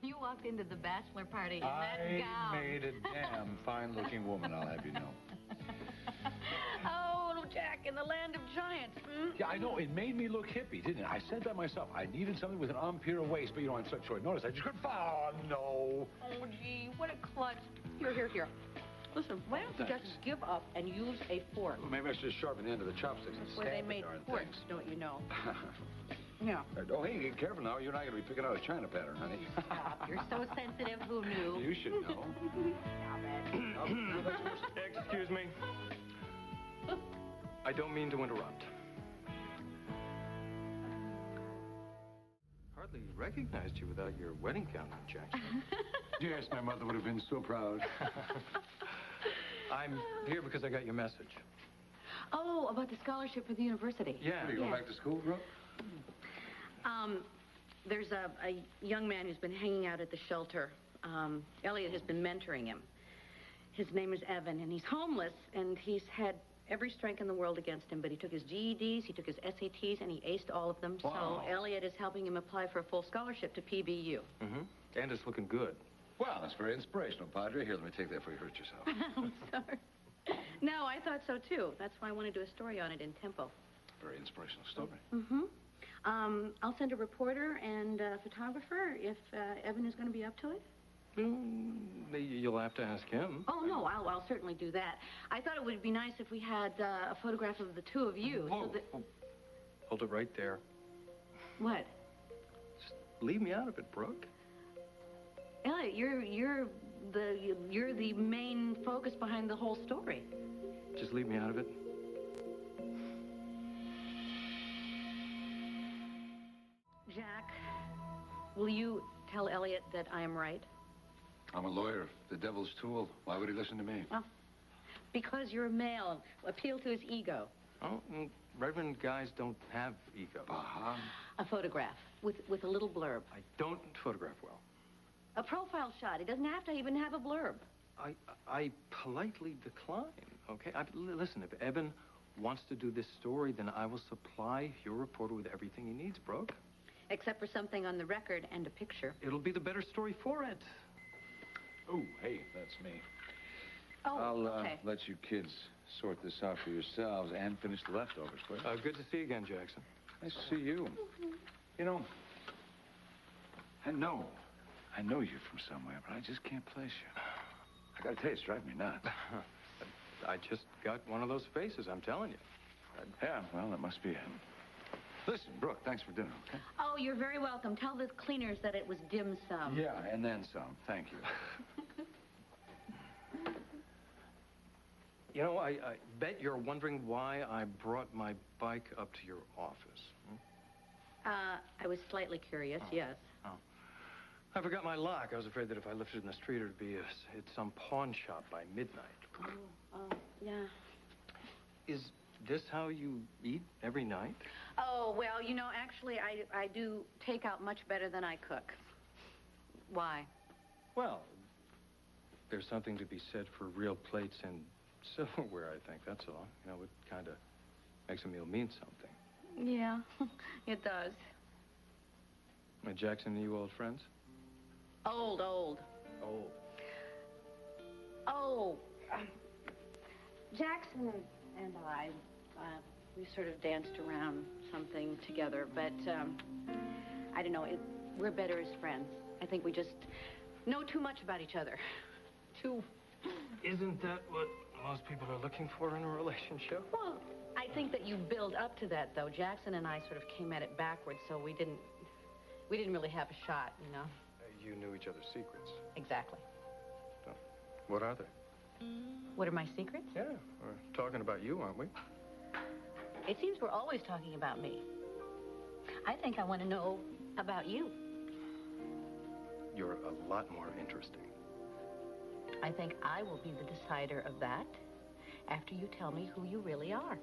when you walked into the bachelor party in that gown. I made a damn fine-looking woman, I'll have you know. Oh, little Jack, in the land of giants. Hmm? Yeah, I know. It made me look hippie, didn't it? I said that myself. I needed something with an empire waist, but, you know, on such short notice, I just couldn't... Oh, no. Oh, gee, what a klutz. Here. Listen, why don't you just give up and use a fork? Well, maybe I should sharpen the end of the chopsticks and Where they made forks, don't you know? Yeah. Oh, hey, get careful now. You and I are going to be picking out a China pattern, honey. Stop. You're so sensitive. Who knew? You should know. Stop it. Excuse me. I don't mean to interrupt. Hardly recognized you without your wedding gown on, Jackson. Yes, my mother would have been so proud. I'm here because I got your message. Oh, about the scholarship for the university. Yeah. Are you going back to school, Brooke? There's a young man who's been hanging out at the shelter. Elliot has been mentoring him. His name is Evan, and he's homeless, and he's had every strength in the world against him, but he took his GEDs, he took his SATs, and he aced all of them. Wow. So Elliot is helping him apply for a full scholarship to PBU. Mm-hmm. And it's looking good. Well, that's very inspirational, Padre. Here, let me take that before you hurt yourself. I'm sorry. No, I thought so, too. That's why I want to do a story on it in tempo. Very inspirational story. Mm-hmm. I'll send a reporter and a photographer if Evan is going to be up to it. You'll have to ask him. Oh, no, I'll certainly do that. I thought it would be nice if we had a photograph of the two of you. Whoa. So that... Oh. Hold it right there. What? Just leave me out of it, Brooke. Elliot, you're the main focus behind the whole story. Just leave me out of it. Jack, will you tell Elliot that I am right? I'm a lawyer, the devil's tool. Why would he listen to me? Well, because you're a male. Appeal to his ego. Oh, Reverend guys don't have ego. Uh-huh. A photograph with a little blurb. I don't photograph well. A profile shot. It doesn't have to even have a blurb. I politely decline, okay? Listen, if Evan wants to do this story, then I will supply your reporter with everything he needs, Brooke. Except for something on the record and a picture. It'll be the better story for it. Oh, hey, that's me. Oh, I'll okay. let you kids sort this out for yourselves and finish the leftovers, please. Good to see you again, Jackson. Nice to see you. You know, I know you're from somewhere, but I just can't place you. I gotta tell you, it's driving me nuts. I just got one of those faces, I'm telling you. Yeah, well, that must be it. Listen, Brooke, thanks for dinner, okay? Oh, you're very welcome. Tell the cleaners that it was dim sum. Yeah, and then some. Thank you. You know, I bet you're wondering why I brought my bike up to your office. I was slightly curious, yes. Oh. I forgot my lock. I was afraid that if I left it in the street, it'd be at some pawn shop by midnight. Oh, yeah. Is this how you eat every night? Oh, well, you know, actually, I do take out much better than I cook. Why? Well, there's something to be said for real plates and silverware, I think, that's all. You know, it kind of makes a meal mean something. Yeah, it does. Jackson and you old friends? Old. Old. Oh, Jackson and I, we sort of danced around something together, but I don't know, we're better as friends. I think we just know too much about each other. Isn't that what most people are looking for in a relationship? Well, I think that you build up to that, though. Jackson and I sort of came at it backwards, so we didn't really have a shot, you know? You knew each other's secrets. Exactly. So, what are they? What are my secrets? Yeah, we're talking about you, aren't we? It seems we're always talking about me. I think I want to know about you. You're a lot more interesting. I think I will be the decider of that after you tell me who you really are.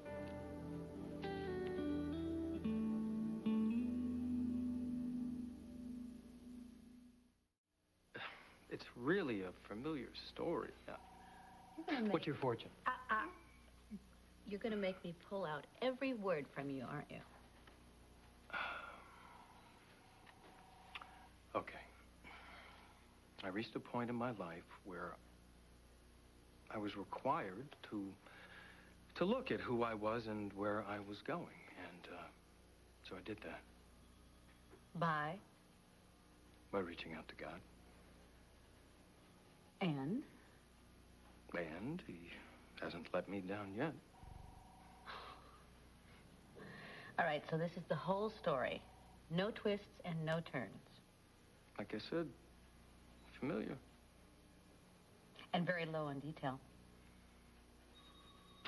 It's really a familiar story. What's your fortune? You're going to make me pull out every word from you, aren't you? Okay. I reached a point in my life where I was required to look at who I was and where I was going. And so I did that. By? By reaching out to God. And? And he hasn't let me down yet. All right, so this is the whole story. No twists and no turns. Like I said, familiar. And very low on detail.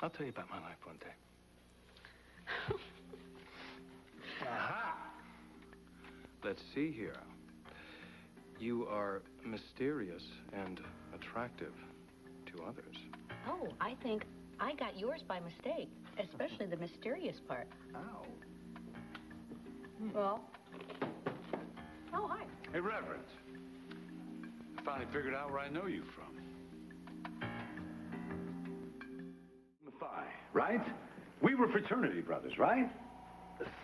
I'll tell you about my life one day. Aha! Let's see here. You are mysterious and attractive to others. Oh, I think I got yours by mistake, especially the mysterious part. Ow. Well. Oh, hi. Hey, Reverend. I finally figured out where I know you from. Phi, right? We were fraternity brothers, right?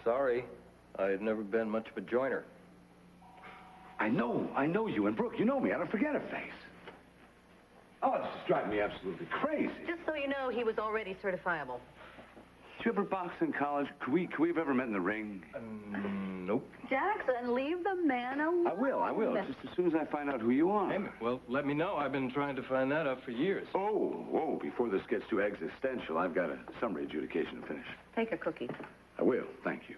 Sorry, I had never been much of a joiner. I know you. And Brooke, you know me. I don't forget a face. Oh, it's just driving me absolutely crazy. Just so you know, he was already certifiable. Did you ever box in college? Could we have ever met in the ring? Nope. Jackson, leave the man alone. I will. Just as soon as I find out who you are. Hey, well, let me know. I've been trying to find that out for years. Oh, before this gets too existential, I've got a summary adjudication to finish. Take a cookie. I will. Thank you.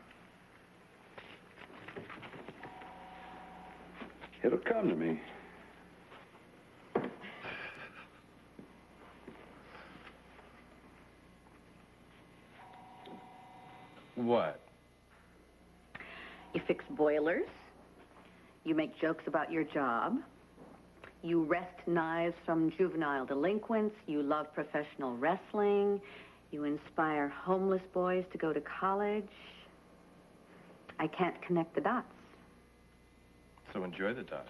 It'll come to me. What? You fix boilers. You make jokes about your job. You wrest knives from juvenile delinquents. You love professional wrestling. You inspire homeless boys to go to college. I can't connect the dots. So enjoy the dots.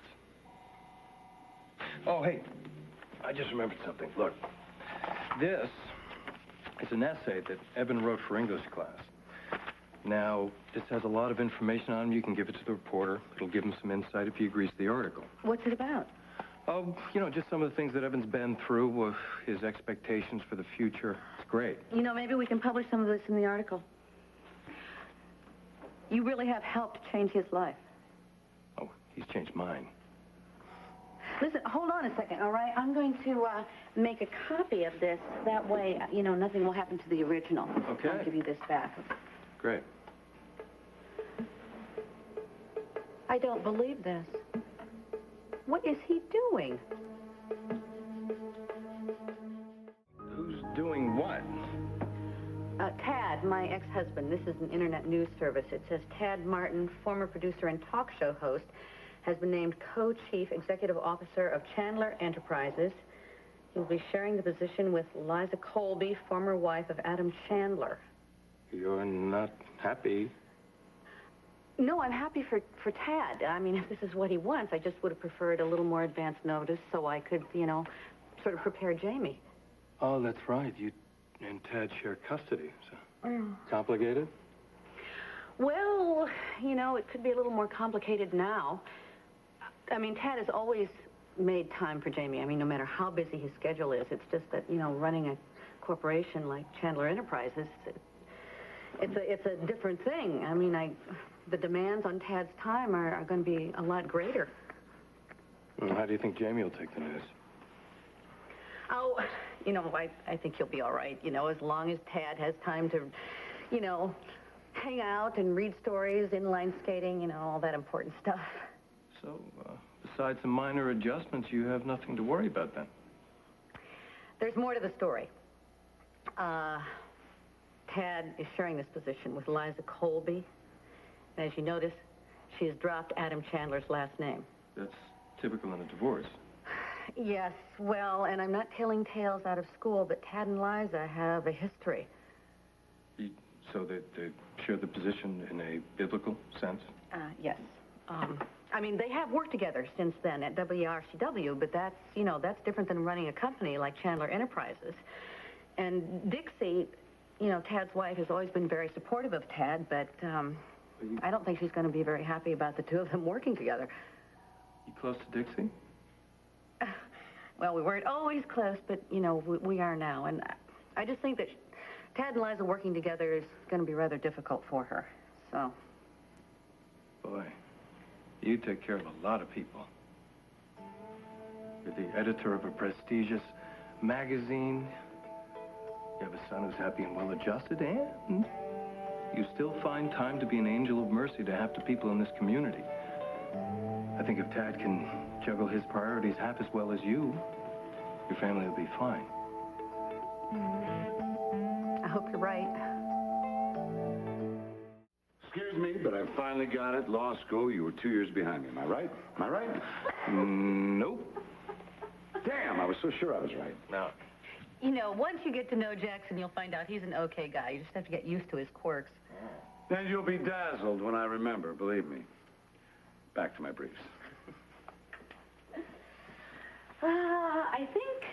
Oh, hey, I just remembered something. Look, this is an essay that Evan wrote for English class. Now, this has a lot of information on him. You can give it to the reporter. It'll give him some insight if he agrees to the article. What's it about? Oh, just some of the things that Evan's been through, his expectations for the future. It's great. Maybe we can publish some of this in the article. You really have helped change his life. Oh, he's changed mine. Listen, hold on a second, all right? I'm going to make a copy of this. That way, nothing will happen to the original. Okay. I'll give you this back. Great. I don't believe this. What is he doing? Who's doing what? Tad, my ex-husband. This is an internet news service. It says Tad Martin, former producer and talk show host, has been named co-chief executive officer of Chandler Enterprises. He will be sharing the position with Liza Colby, former wife of Adam Chandler. You're not happy? No, I'm happy for Tad. I mean, if this is what he wants, I just would have preferred a little more advance notice so I could, sort of prepare Jamie. Oh, that's right. You and Tad share custody. So complicated? Well, it could be a little more complicated now. I mean, Tad has always made time for Jamie. I mean, no matter how busy his schedule is. It's just that, running a corporation like Chandler Enterprises, it's a different thing. I mean, the demands on Tad's time are going to be a lot greater. Well, how do you think Jamie will take the news? Oh, I think he'll be all right, as long as Tad has time to, hang out and read stories, inline skating, all that important stuff. So, besides some minor adjustments, you have nothing to worry about then? There's more to the story. Tad is sharing this position with Liza Colby. And as you notice, she has dropped Adam Chandler's last name. That's typical in a divorce. Yes, well, and I'm not telling tales out of school, but Tad and Liza have a history. So they share the position in a biblical sense? Yes. I mean, they have worked together since then at WRCW, but that's different than running a company like Chandler Enterprises. And Dixie, Tad's wife, has always been very supportive of Tad, but I don't think she's going to be very happy about the two of them working together. You close to Dixie? Well, we weren't always close, but, you know, we are now. And I just think that Tad and Liza working together is going to be rather difficult for her. So. Boy, you take care of a lot of people. You're the editor of a prestigious magazine. You have a son who's happy and well-adjusted, and you still find time to be an angel of mercy to half the people in this community. I think if Tad can juggle his priorities half as well as you, your family will be fine. I hope you're right. Excuse me, but I finally got it. Law school, you were 2 years behind me. Am I right? Am I right? Nope. Damn, I was so sure I was right. No. You know, once you get to know Jackson, you'll find out he's an okay guy. You just have to get used to his quirks. Then you'll be dazzled when I remember, believe me. Back to my briefs. I think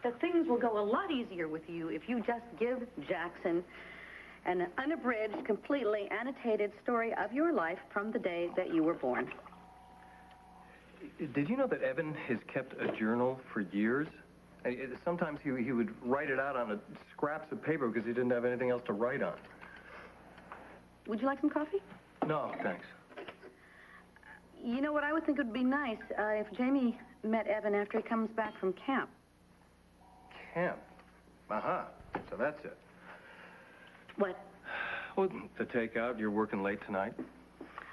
that things will go a lot easier with you if you just give Jackson an unabridged, completely annotated story of your life from the day that you were born. Did you know that Evan has kept a journal for years? Sometimes he would write it out on scraps of paper because he didn't have anything else to write on. Would you like some coffee? No, thanks. You know what I would think would be nice if Jamie met Evan after he comes back from camp. Camp? Uh-huh. So that's it. What? Well, to take out, you're working late tonight.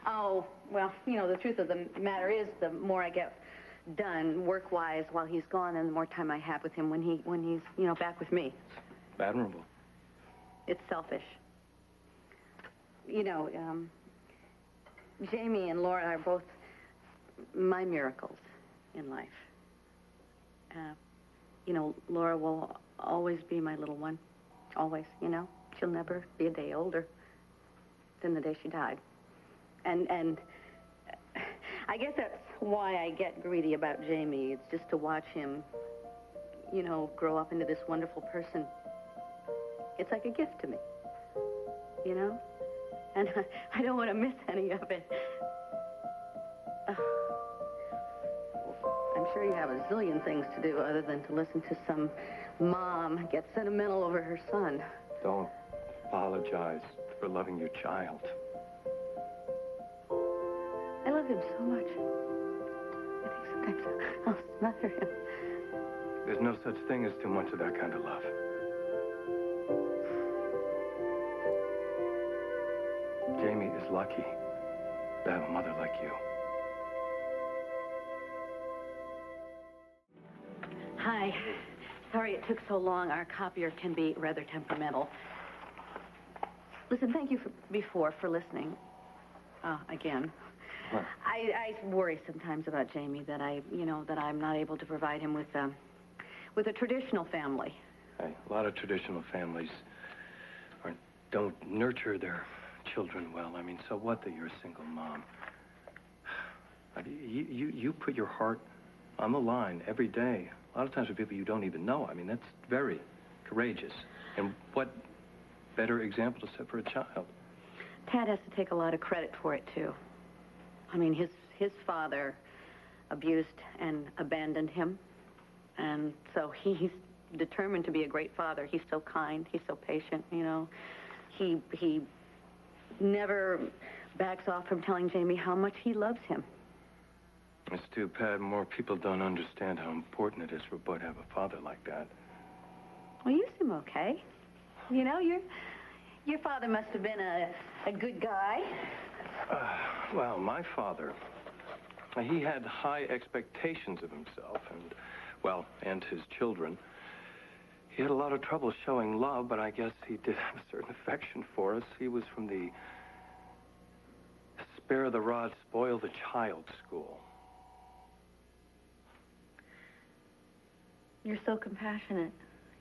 Oh, well, you know, the truth of the matter is the more I get done work-wise while he's gone and the more time I have with him when he's, you know, back with me. Admirable. It's selfish. You know, Jamie and Laura are both my miracles in life. You know, Laura will always be my little one. Always, you know. She'll never be a day older than the day she died. And I guess that's why I get greedy about Jamie. It's just to watch him, you know, grow up into this wonderful person. It's like a gift to me, you know? And I don't want to miss any of it. I'm sure you have a zillion things to do other than to listen to some mom get sentimental over her son. Don't apologize for loving your child. I love him so much. I think sometimes I'll smother him. There's no such thing as too much of that kind of love. Jamie is lucky to have a mother like you. Hi. Sorry it took so long. Our copier can be rather temperamental. Listen, thank you before for listening. Again. What? I worry sometimes about Jamie that I'm not able to provide him with a traditional family. Hey, a lot of traditional families don't nurture their children well. I mean, so what that you're a single mom? You put your heart on the line every day. A lot of times with people you don't even know. I mean, that's very courageous. And what better example to set for a child? Tad has to take a lot of credit for it, too. I mean, his father abused and abandoned him. And so he's determined to be a great father. He's so kind. He's so patient, you know. He never backs off from telling Jamie how much he loves him. It's too bad more people don't understand how important it is for a boy to have a father like that. Well, you seem okay. You know, your father must have been a good guy. Well, my father, he had high expectations of himself and his children. He had a lot of trouble showing love, but I guess he did have a certain affection for us. He was from the spare the rod, spoil the child school. You're so compassionate,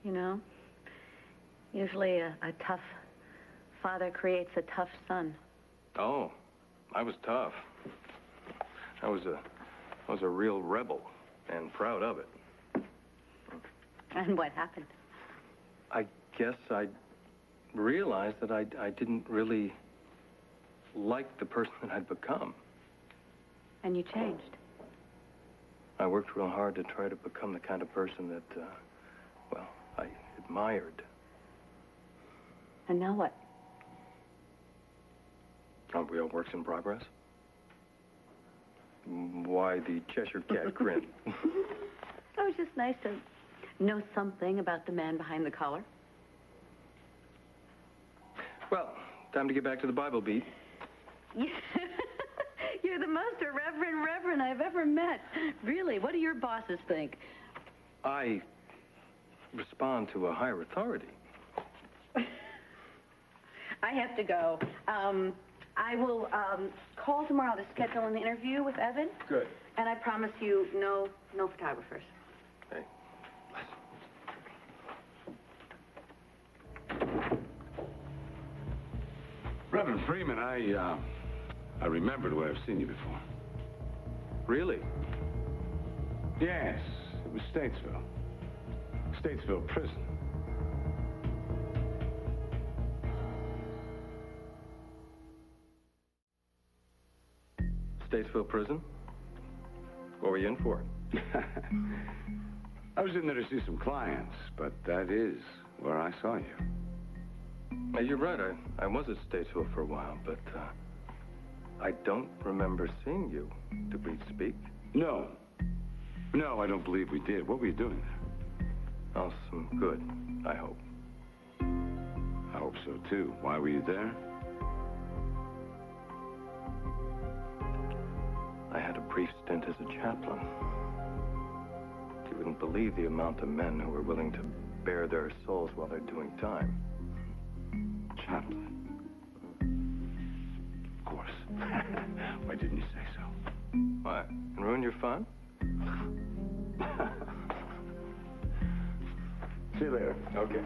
you know. Usually a tough father creates a tough son. Oh, I was tough. I was a real rebel and proud of it. And what happened? I guess I realized that I didn't really like the person that I'd become. And you changed. I worked real hard to try to become the kind of person that, well, I admired. And now what? Aren't we all works in progress? Why the Cheshire Cat grin? Oh, it's just nice to know something about the man behind the collar. Well, time to get back to the Bible beat. You're the most irreverent reverend I've ever met. Really, what do your bosses think? I respond to a higher authority. I have to go. I will call tomorrow to schedule an interview with Evan. Good. And I promise you, no photographers. Hey. Reverend Freeman, I remembered where I've seen you before. Really? Yes, it was Statesville. Statesville prison. Statesville prison? What were you in for? I was in there to see some clients, but that is where I saw you. You're right. I was at Statesville for a while, but I don't remember seeing you. Did we speak? No. No, I don't believe we did. What were you doing there? Oh, some good, I hope. I hope so, too. Why were you there? I had a brief stint as a chaplain. You wouldn't believe the amount of men who were willing to bare their souls while they're doing time. Chaplain. Of course. Why didn't you say so? Why? And ruin your fun? See you later. Okay.